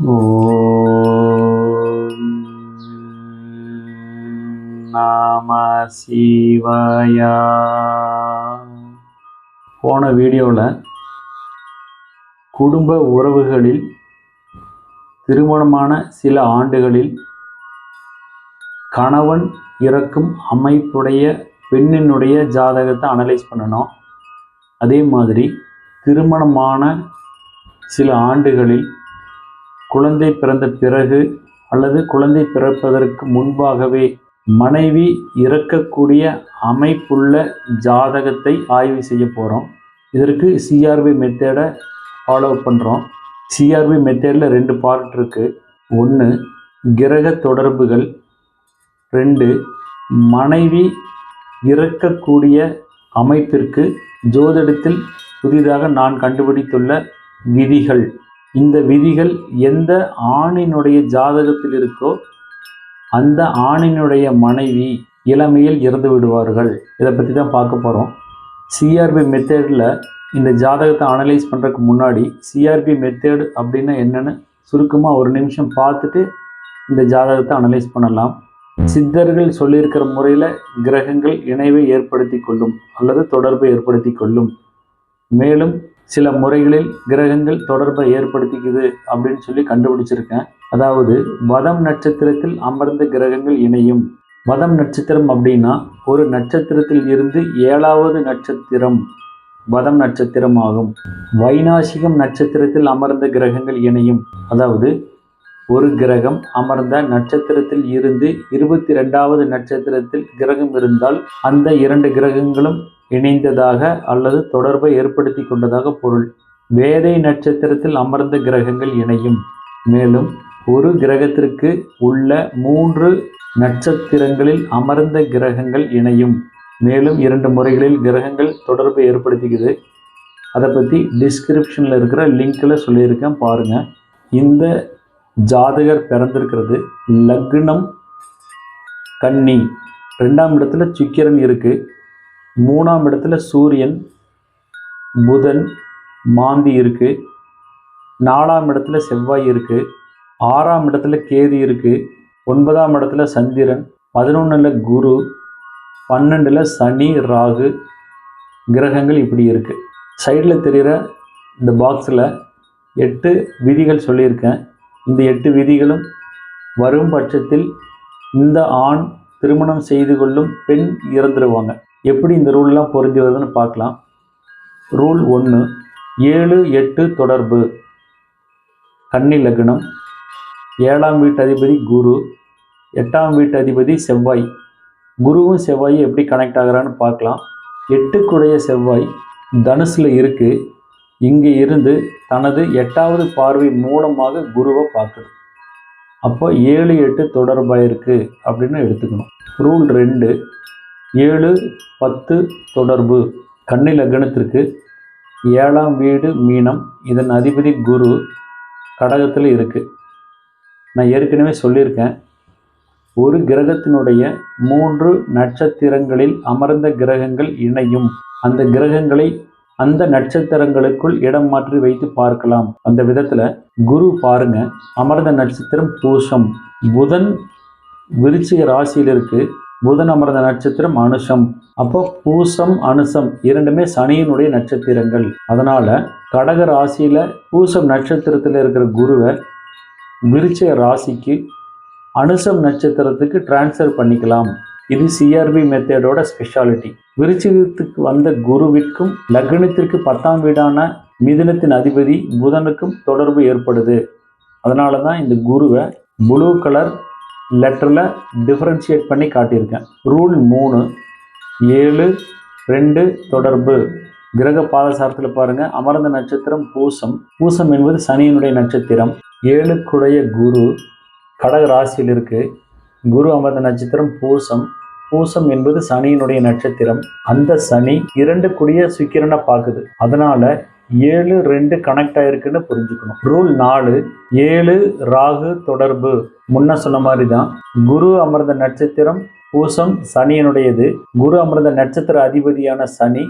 ஓம் நம சிவாயா. போன வீடியோவில் குடும்ப உறவுகளில் திருமணமான சில ஆண்டுகளில் கணவன் இறக்கும் அமைப்புடைய பெண்ணினுடைய ஜாதகத்தை அனலைஸ் பண்ணணும். அதே மாதிரி திருமணமான சில ஆண்டுகளில் குழந்தை பிறந்த பிறகு அல்லது குழந்தை பிறப்பதற்கு முன்பாகவே மனைவி இறக்கக்கூடிய அமைப்புள்ள ஜாதகத்தை ஆய்வு செய்ய போகிறோம். இதற்கு சிஆர்பி மெத்தடை ஃபாலோ பண்ணுறோம். சிஆர்பி மெத்தடில் 2 பார்ட் இருக்குது. 1 கிரக தொடர்புகள், 2 மனைவி இறக்கக்கூடிய அமைப்பிற்கு ஜோதிடத்தில் புதிதாக நான் கண்டுபிடித்துள்ள விதிகள். இந்த விதிகள் எந்த ஆணினுடைய ஜாதகத்தில் இருக்கோ அந்த ஆணினுடைய மனைவி இளமையில் இறந்து விடுவார்கள். இதை பற்றி தான் பார்க்க போகிறோம். சிஆர்பி மெத்தடில் இந்த ஜாதகத்தை அனலைஸ் பண்ணுறதுக்கு முன்னாடி சிஆர்பி மெத்தட் அப்படின்னா என்னென்னு சுருக்கமாக ஒரு நிமிஷம் பார்த்துட்டு இந்த ஜாதகத்தை அனலைஸ் பண்ணலாம். சித்தர்கள் சொல்லியிருக்கிற முறையில் கிரகங்கள் இணைவை ஏற்படுத்தி கொள்ளும் அல்லது தொடர்பை ஏற்படுத்தி கொள்ளும். மேலும் சில முறைகளில் கிரகங்கள் தொடர்பை ஏற்படுத்திக்குது அப்படின்னு சொல்லி கண்டுபிடிச்சிருக்கேன். அதாவது வதம் நட்சத்திரத்தில் அமர்ந்த கிரகங்கள் இணையும். வதம் நட்சத்திரம் அப்படின்னா ஒரு நட்சத்திரத்தில் இருந்து 7வது நட்சத்திரம் வதம் நட்சத்திரம் ஆகும். வைநாசிகம் நட்சத்திரத்தில் அமர்ந்த கிரகங்கள் இணையும். அதாவது ஒரு கிரகம் அமர்ந்த நட்சத்திரத்தில் இருந்து 22வது நட்சத்திரத்தில் கிரகம் இருந்தால் அந்த 2 கிரகங்களும் இணைந்ததாக அல்லது தொடர்பை ஏற்படுத்தி கொண்டதாக பொருள். வேதை நட்சத்திரத்தில் அமர்ந்த கிரகங்கள் இணையும். மேலும் ஒரு கிரகத்திற்கு உள்ள 3 நட்சத்திரங்களில் அமர்ந்த கிரகங்கள் இணையும். மேலும் 2 முறைகளில் கிரகங்கள் தொடர்பை ஏற்படுத்திக்குது. அதை பற்றி டிஸ்கிரிப்ஷனில் இருக்கிற லிங்கில் சொல்லியிருக்கேன், பாருங்கள். இந்த ஜாதகர் பிறந்திருக்கிறது லக்னம் கன்னி, 2ஆம் இடத்துல சுக்கிரன் இருக்குது, 3ஆம் இடத்துல சூரியன், புதன், மாந்தி இருக்குது, 4ஆம் இடத்துல செவ்வாய் இருக்குது, 6ஆம் இடத்துல கேது இருக்குது, 9ஆம் இடத்துல சந்திரன், 11ல் குரு, 12ல் சனி, ராகு கிரகங்கள் இப்படி இருக்குது. சைடில் தெரிகிற இந்த பாக்ஸில் 8 விதிகள் சொல்லியிருக்கேன். இந்த 8 விதிகளும் வரும் பட்சத்தில் இந்த ஆண் திருமணம் செய்து கொள்ளும் பெண் இறந்துருவாங்க. எப்படி இந்த ரூல்லாம் பொருந்தி வருதுன்னு பார்க்கலாம். ரூல் 1 7, 8 தொடர்பு. கன்னி லக்னம், 7ஆம் வீட்டு அதிபதி குரு, 8ஆம் வீட்டு அதிபதி செவ்வாய். குருவும் செவ்வாயும் எப்படி கனெக்ட் ஆகிறான்னு பார்க்கலாம். 8க்குடைய செவ்வாய் தனுசில் இருக்குது. இங்கே இருந்து தனது 8வது பார்வை மூலமாக குருவை பார்க்குது. அப்போ 7, 8 தொடர்பாயிருக்கு அப்படின்னு எடுத்துக்கணும். ரூல் 2 7, 10 தொடர்பு. கன்னி லக்னத்திற்கு 7ஆம் வீடு மீனம், இதன் அதிபதி குரு கடகத்தில் இருக்குது. நான் ஏற்கனவே சொல்லியிருக்கேன், ஒரு கிரகத்தினுடைய 3 நட்சத்திரங்களில் அமர்ந்த கிரகங்கள் இணையும். அந்த கிரகங்களை அந்த நட்சத்திரங்களுக்குள் இடம் மாற்றி வைத்து பார்க்கலாம். அந்த விதத்தில் குரு பாருங்க, அமர்ந்த நட்சத்திரம் பூசம். புதன் விருச்சிக ராசியில் இருக்கு. புதன் அமர்ந்த நட்சத்திரம் அனுஷம். அப்போ பூசம் அனுஷம் இரண்டுமே சனியினுடைய நட்சத்திரங்கள். அதனால கடக ராசியில பூசம் நட்சத்திரத்தில் இருக்கிற குருவை விருச்சிக ராசிக்கு அனுஷம் நட்சத்திரத்துக்கு டிரான்ஸ்ஃபர் பண்ணிக்கலாம். இது சிஆர்பி மெத்தடோட ஸ்பெஷாலிட்டி. விருச்சிகத்துக்கு வந்த குருவிற்கும் லக்னத்திற்கு 10ஆம் வீடான மிதுனத்தின் அதிபதி புதனுக்கும் தொடர்பு ஏற்படுது. அதனால தான் இந்த குருவை ப்ளூ கலர் லெட்டரில் டிஃப்ரென்ஷியேட் பண்ணி காட்டியிருக்கேன். ரூல் 3 7, 2 தொடர்பு. கிரக பாதசாரத்தில் பாருங்கள், அமர்ந்த நட்சத்திரம் பூசம். பூசம் என்பது சனியினுடைய நட்சத்திரம். 7க்குடைய குரு கடக ராசியில் இருக்குது. குரு அமர்ந்த நட்சத்திரம் பூசம். பூசம் என்பது சனியினுடைய நட்சத்திரம். அந்த சனி 2க்குடைய சுக்கிரனை பார்க்குது. அதனால 7, 2 கனெக்ட் ஆயிருக்குன்னு புரிஞ்சுக்கணும். ரூல் 4 7 ராகு தொடர்பு. முன்ன சொன்ன மாதிரி தான். குரு அமர்ந்த நட்சத்திரம் பூசம் சனியினுடையது. குரு அமர்ந்த நட்சத்திர அதிபதியான சனி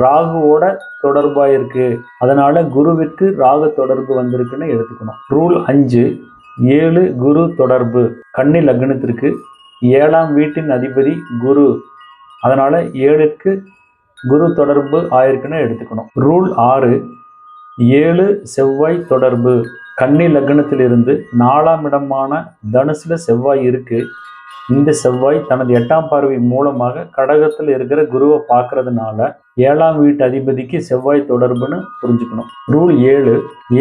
ராகுவோட தொடர்பாக இருக்கு, அதனால குருவிற்கு ராகு தொடர்பு வந்திருக்குன்னு எடுத்துக்கணும். ரூல் 5, 7 குரு தொடர்பு. கன்னி லக்னத்திற்கு 7ஆம் வீட்டின் அதிபதி குரு, அதனால 7க்கு குரு தொடர்பு ஆயிருக்குன்னு எடுத்துக்கணும். ரூல் 6, 7 செவ்வாய் தொடர்பு. கன்னி லக்னத்திலிருந்து 4ஆம் இடமான தனுசுல செவ்வாய் இருக்கு. இந்த செவ்வாய் தனது 8ஆம் பார்வை மூலமாக கடகத்தில் இருக்கிற குருவை பார்க்கறதுனால 7ஆம் வீட்டு அதிபதிக்கு செவ்வாய் தொடர்புன்னு புரிஞ்சுக்கணும். ரூல் 7,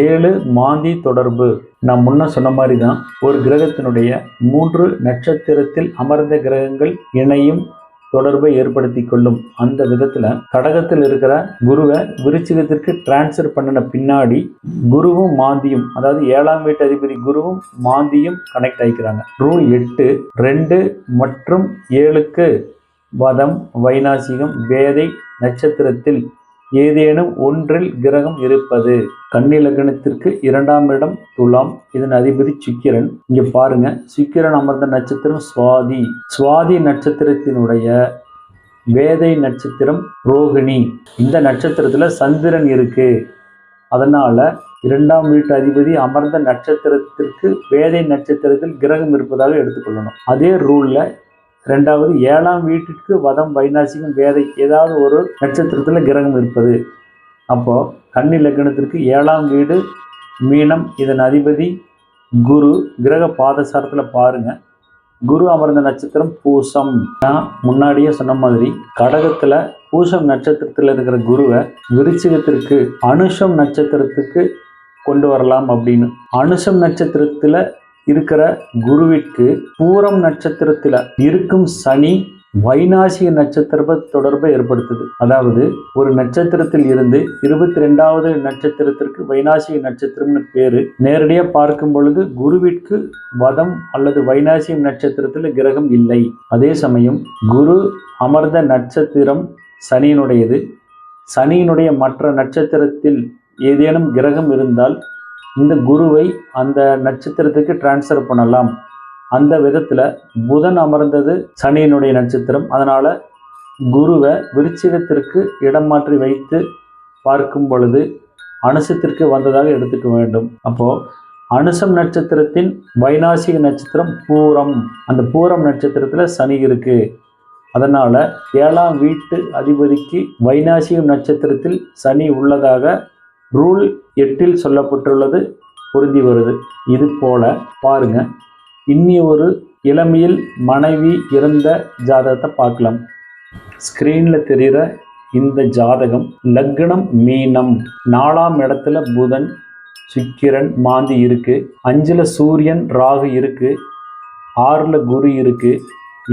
7 மாந்தி தொடர்பு. நான் முன்ன சொன்ன மாதிரி தான், ஒரு கிரகத்தினுடைய 3 நட்சத்திரத்தில் அமர்ந்த கிரகங்கள் இணையும் தொடர்பை ஏற்படுத்தி கொள்ளும். அந்த விதத்துல கடகத்தில் இருக்கிற குருவை விருச்சிகத்திற்கு டிரான்ஸ்ஃபர் பண்ணின பின்னாடி குருவும் மாந்தியும், அதாவது 7ஆம் வீட்டு அதிபதி குருவும் மாந்தியும் கனெக்ட் ஆகிக்கிறாங்க. ரூல் 8, 2 மற்றும் 7க்கு வதம், வைநாசிகம், வேதை நட்சத்திரத்தில் ஏதேனும் ஒன்றில் கிரகம் இருப்பது. கன்னி லக்னத்திற்கு 2ஆம் இடம் துலாம், இதன் அதிபதி சுக்கிரன். இங்க பாருங்க, சுக்கிரன் அமர்ந்த நட்சத்திரம் சுவாதி. சுவாதி நட்சத்திரத்தினுடைய வேதை நட்சத்திரம் ரோகிணி. இந்த நட்சத்திரத்துல சந்திரன் இருக்கு. அதனால 2ஆம் வீட்டு அதிபதி அமர்ந்த நட்சத்திரத்திற்கு வேதை நட்சத்திரத்தில் கிரகம் இருப்பதாக எடுத்துக்கொள்ளணும். அதே ரூல்ல 2வது 7ஆம் வீட்டிற்கு வதம், வைநாசிகம், வேதை ஏதாவது ஒரு நட்சத்திரத்தில் கிரகம் இருப்பது. அப்போ கன்னி லக்னத்திற்கு 7ஆம் வீடு மீனம், இதன் அதிபதி குரு. கிரக பாதசாரத்தில் பாருங்க, குரு அமர்ந்த நட்சத்திரம் பூசம். நான் முன்னாடியே சொன்ன மாதிரி கடகத்தில் பூசம் நட்சத்திரத்தில் இருக்கிற குருவை விருச்சிகத்திற்கு அனுஷம் நட்சத்திரத்துக்கு கொண்டு வரலாம் அப்படின்னு. அனுஷம் நட்சத்திரத்தில் இருக்கிற குருவிற்கு பூரம் நட்சத்திரத்தில் இருக்கும் சனி வைநாசிக நட்சத்திர தொடர்பை ஏற்படுத்துது. அதாவது ஒரு நட்சத்திரத்தில் இருந்து 22வது நட்சத்திரத்திற்கு வைநாசிக நட்சத்திரம்னு பேரு. நேரடியாக பார்க்கும் பொழுது குருவிற்கு வதம் அல்லது வைநாசிக நட்சத்திரத்தில் கிரகம் இல்லை. அதே சமயம் குரு அமர்ந்த நட்சத்திரம் சனியினுடையது. சனியினுடைய மற்ற நட்சத்திரத்தில் ஏதேனும் கிரகம் இருந்தால் இந்த குருவை அந்த நட்சத்திரத்துக்கு டிரான்ஸ்ஃபர் பண்ணலாம். அந்த விதத்தில் புதன் அமர்ந்தது சனியினுடைய நட்சத்திரம், அதனால குருவை விருச்சிகத்திற்கு இடம் மாற்றி வைத்து பார்க்கும் பொழுது அனுசத்திற்கு வந்ததாக எடுத்துக்க வேண்டும். அப்போ அனுசம் நட்சத்திரத்தின் வைநாசிக நட்சத்திரம் பூரம். அந்த பூரம் நட்சத்திரத்தில் சனி இருக்கு. அதனால 7ஆம் வீட்டு அதிபதிக்கு வைநாசிக நட்சத்திரத்தில் சனி உள்ளதாக ரூல் 8 சொல்லப்பட்டுள்ளது பொருந்தி வருது. இது போல பாருங்க, இன்னி ஒரு இளமையில் மனைவி இறந்த ஜாதகத்தை பார்க்கலாம். ஸ்கிரீனில் தெரிகிற இந்த ஜாதகம் லக்னம் மீனம், 4ஆம் இடத்துல புதன், சுக்கிரன், மாந்தி இருக்கு. 5ல் சூரியன், ராகு இருக்கு. 6ல் குரு இருக்கு.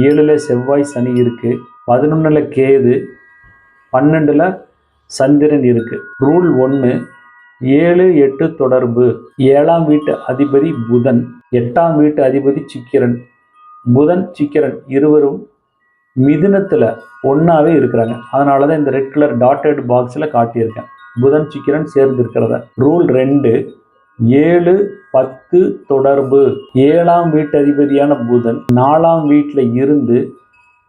7ல் செவ்வாய், சனி இருக்கு. 11ல் கேது, 12ல் சந்திரன் இருக்கு. ரூல் 1, 7, 8 தொடர்பு. 7ஆம் வீட்டு அதிபதி புதன், 8ஆம் வீட்டு அதிபதி சுக்கிரன். புதன் சுக்கிரன் இருவரும் மிதுனத்தில் ஒன்றாவே இருக்கிறாங்க. அதனால தான் இந்த ரெட் கலர் டாட்டட் பாக்ஸில் காட்டியிருக்கேன், புதன் சுக்கிரன் சேர்ந்து இருக்கிறத. ரூல் 2, 7, 10 தொடர்பு. 7ஆம் வீட்டு அதிபதியான புதன் 4ஆம் வீட்டில் இருந்து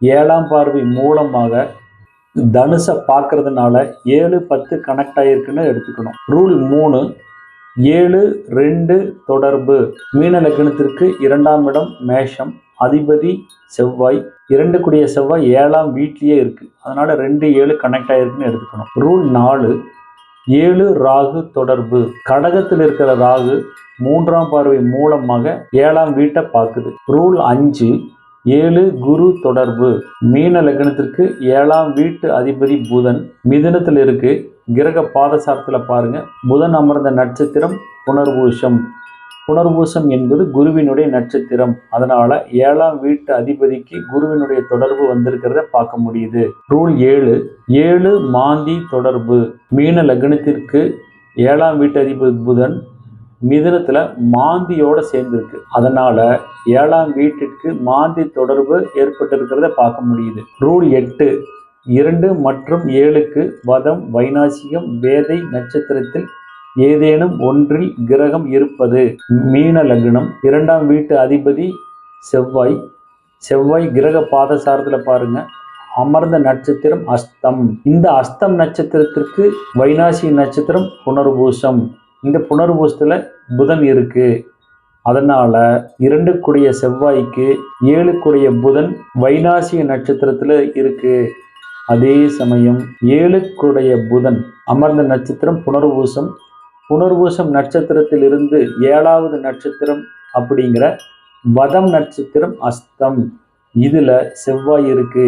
7ஆம் பார்வை மூலமாக தனுசை பார்க்கறதுனால 7, 10 கனெக்ட் ஆகிருக்குன்னு எடுத்துக்கணும். ரூல் 3, 7, 2 தொடர்பு. மீன லக்னத்திற்கு 2ஆம் இடம் மேஷம், அதிபதி செவ்வாய். 2 கூடிய செவ்வாய் 7ஆம் வீட்லேயே இருக்கு. அதனால 2, 7 கனெக்ட் ஆகிருக்குன்னு எடுத்துக்கணும். ரூல் 4, 7 ராகு தொடர்பு. கடகத்தில் இருக்கிற ராகு 3ஆம் பார்வை மூலமாக 7ஆம் வீட்டை பார்க்குது. ரூல் 5, 7 குரு தொடர்பு. மீன லக்னத்திற்கு 7ஆம் வீட்டு அதிபதி புதன் மிதுனத்தில் இருக்கு. கிரக பாதசாரத்தில் பாருங்க, புதன் அமர்ந்த நட்சத்திரம் புனர்பூசம். புனர்பூசம் என்பது குருவினுடைய நட்சத்திரம். அதனால 7ஆம் வீட்டு அதிபதிக்கு குருவினுடைய தொடர்பு வந்திருக்கிறத பார்க்க முடியுது. ரூல் 7, 7 மாந்தி தொடர்பு. மீன லக்னத்திற்கு 7ஆம் வீட்டு அதிபதி புதன் மிதுனத்துல மாந்தியோட சேர்ந்திருக்கு. அதனால 7ஆம் வீட்டிற்கு மாந்தி தொடர்பு ஏற்பட்டிருக்கிறத பார்க்க முடியுது. ரூல் 8, 2 மற்றும் 7க்கு வதம், வைநாசிகம், வேதை நட்சத்திரத்தில் ஏதேனும் ஒன்றில் கிரகம் இருப்பது. மீன லக்னம், 2ஆம் வீட்டு அதிபதி செவ்வாய். செவ்வாய் கிரக பாதசாரத்தில் பாருங்க, அமர்ந்த நட்சத்திரம் அஸ்தம். இந்த அஸ்தம் நட்சத்திரத்திற்கு வைனாசி நட்சத்திரம் புனர்பூசம். இந்த புனர்பூசத்துல புதன் இருக்கு. அதனால 2 செவ்வாய்க்கு 7 புதன் வைனாசிய நட்சத்திரத்துல இருக்கு. அதே சமயம் 7 புதன் அமர்ந்த நட்சத்திரம் புனர்பூசம். புனர்பூசம் நட்சத்திரத்திலிருந்து 7வது நட்சத்திரம் அப்படிங்கிற வதம் நட்சத்திரம் அஸ்தம். இதுல செவ்வாய் இருக்கு.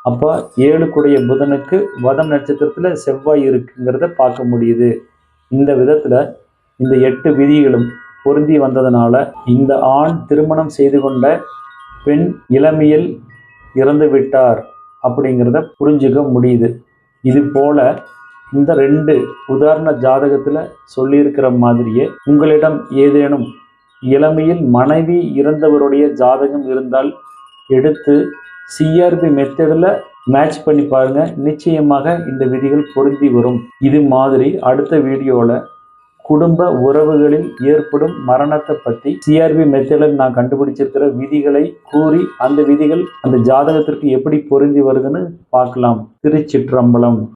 அப்ப 7 புதனுக்கு வதம் நட்சத்திரத்துல செவ்வாய் இருக்குங்கிறத பார்க்க முடியுது. இந்த விதத்துல இந்த 8 விதிகளும் பொருந்தி வந்ததுனால இந்த ஆண் திருமணம் செய்து கொண்ட பெண் இளமையில் இறந்து விட்டார் அப்படிங்கிறத புரிஞ்சுக்க முடியுது. இது போல இந்த 2 உதாரண ஜாதகத்துல சொல்லியிருக்கிற மாதிரியே உங்களிடம் ஏதேனும் இளமையில் மனைவி இறந்தவருடைய ஜாதகம் இருந்தால் எடுத்து சிஆர்பி மெத்தடில் மேட்ச் பண்ணி பாருங்க. நிச்சயமாக இந்த விதிகள் பொருந்தி வரும். இது மாதிரி அடுத்த வீடியோவில் குடும்ப உறவுகளில் ஏற்படும் மரணத்தை பற்றி சிஆர்பி மெத்தடில் நான் கண்டுபிடிச்சிருக்கிற விதிகளை கூறி அந்த விதிகள் அந்த ஜாதகத்திற்கு எப்படி பொருந்தி வருதுன்னு பார்க்கலாம். திருச்சிற்றம்பலம்.